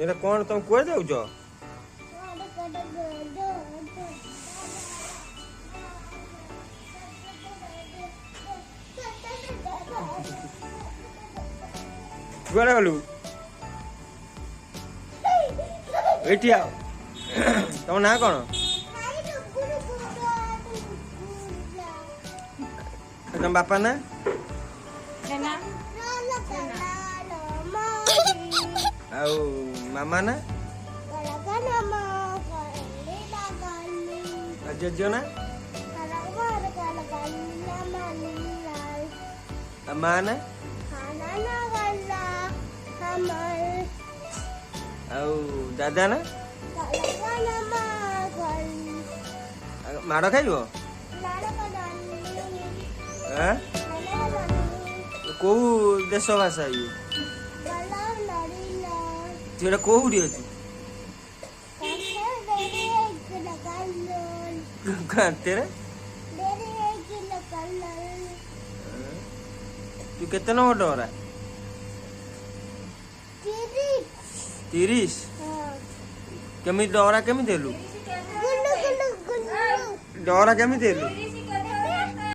ଏଟା କଣ ତମେ କୁଆଡେ ଯାଉଛ? କୁଆଡେ ଗଲୁ? ଏଇଠି ଆଉ ତମ ନାଁ କଣ? ତମ ବାପା ନା? ଆଉ ମାମା ନା? ଆଉ ଜେଜେ ନା? ଆଉ ମା ନା? ଆଉ ଦାଦା ନା? ମାଡ଼ ଖାଇବ? କୋଉ ଦେଶ ଭାଷା ଇଏ? ସେଟା କୋଉଠି ଅଛି? କାନ୍ତେରେ? ତୁ କେତେ ନମ୍ବର ଡହରା? 30। କେମିତି ଡହରା କେମିତି ହେଲୁ? ଡହରା କେମିତି ହେଲୁ?